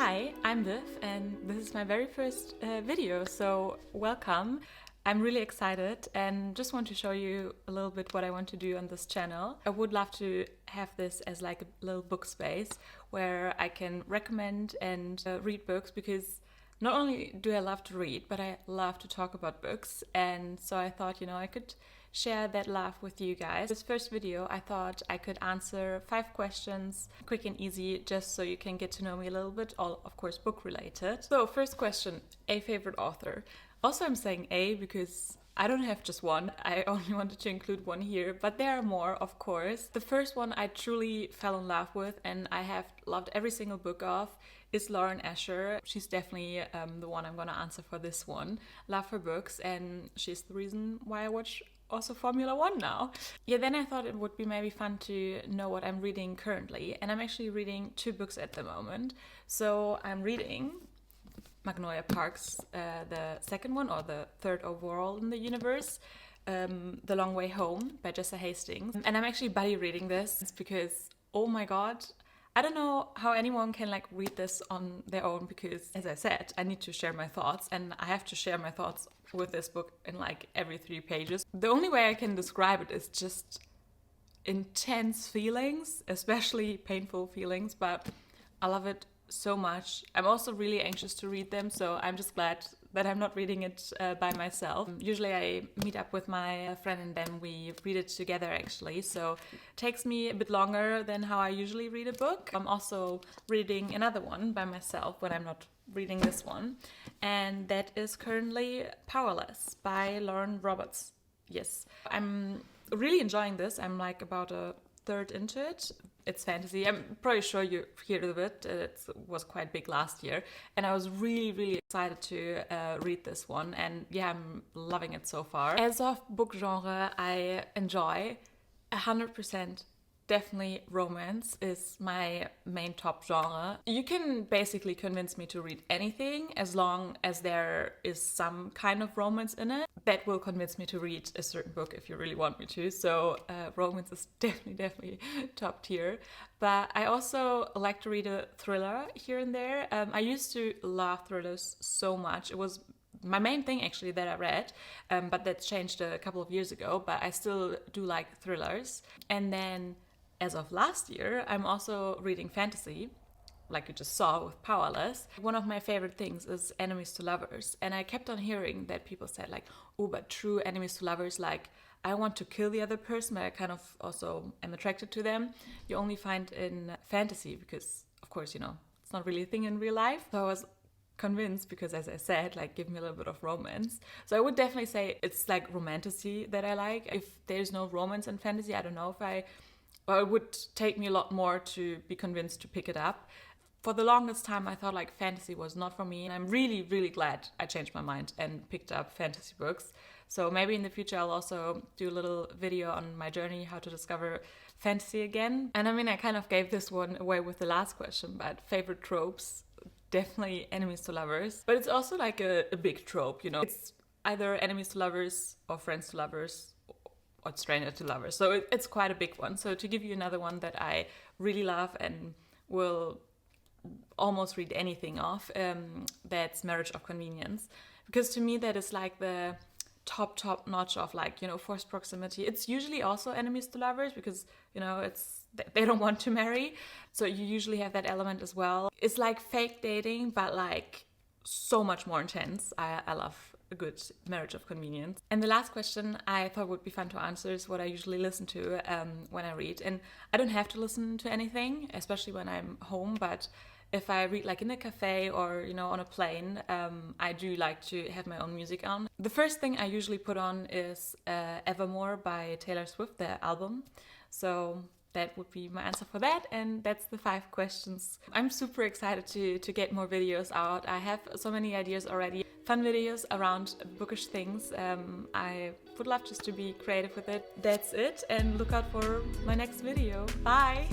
Hi, I'm Viv, and this is my very first video, so welcome. I'm really excited and just want to show you a little bit what I want to do on this channel. I would love to have this as like a little book space where I can recommend and read books, because not only do I love to read, but I love to talk about books. And so I thought, I could share that love with you guys. This first video, I thought I could answer 5 questions, quick and easy, just so you can get to know me a little bit, all of course book related. So first question, a favorite author. Also, I'm saying a because I don't have just one. I only wanted to include one here, but there are more, of course. The first one I truly fell in love with, and I have loved every single book of, is Lauren Asher. She's definitely the one I'm gonna answer for this one. Love her books, and she's the reason why I watch also Formula One now. Yeah, then I thought it would be maybe fun to know what I'm reading currently, and I'm actually reading 2 books at the moment. So I'm reading Magnolia Parks, the second one, or the third overall in the universe, The Long Way Home by Jessa Hastings. And I'm actually buddy reading this because, oh my god, I don't know how anyone can like read this on their own, because as I said, I need to share my thoughts, and I have to share my thoughts with this book in like every 3 pages. The only way I can describe it is just intense feelings, especially painful feelings, but I love it so much. I'm also really anxious to read them, so I'm just glad that I'm not reading it by myself. Usually I meet up with my friend and then we read it together actually, so it takes me a bit longer than how I usually read a book. I'm also reading another one by myself when I'm not reading this one, and that is currently Powerless by Lauren Roberts. Yes, I'm really enjoying this. I'm like about a third into it. It's fantasy. I'm probably sure you heard of it. It was quite big last year, and I was really excited to read this one, and yeah, I'm loving it so far. As of book genre, I enjoy 100%. Definitely romance is my main top genre. You can basically convince me to read anything as long as there is some kind of romance in it. That will convince me to read a certain book if you really want me to. So romance is definitely top tier. But I also like to read a thriller here and there. I used to love thrillers so much. It was my main thing actually that I read, but that's changed a couple of years ago. But I still do like thrillers. And then as of last year, I'm also reading fantasy, like you just saw with Powerless. One of my favorite things is enemies to lovers, and I kept on hearing that people said like, oh, but true enemies to lovers, like I want to kill the other person, but I kind of also am attracted to them. You only find in fantasy because, of course, it's not really a thing in real life. So I was convinced because, as I said, like give me a little bit of romance. So I would definitely say it's like romantasy that I like. If there's no romance in fantasy, I don't know if it would take me a lot more to be convinced to pick it up. For the longest time, I thought like fantasy was not for me, and I'm really glad I changed my mind and picked up fantasy books. So maybe in the future I'll also do a little video on my journey, how to discover fantasy again. And I mean, I kind of gave this one away with the last question, but favorite tropes, definitely enemies to lovers. But it's also like a big trope, It's either enemies to lovers or friends to lovers, or stranger to lovers. So it's quite a big one. So to give you another one that I really love and will almost read anything of, that's Marriage of Convenience. Because to me that is like the top notch of like, forced proximity. It's usually also enemies to lovers because, they don't want to marry. So you usually have that element as well. It's like fake dating, but like so much more intense. I love a good Marriage of Convenience. And the last question I thought would be fun to answer is what I usually listen to when I read. And I don't have to listen to anything, especially when I'm home, but if I read like in a cafe or, on a plane, I do like to have my own music on. The first thing I usually put on is Evermore by Taylor Swift, the album. So that would be my answer for that, and that's the 5 questions. I'm super excited to get more videos out. I have so many ideas already. Fun videos around bookish things. I would love just to be creative with it. That's it, and look out for my next video. Bye!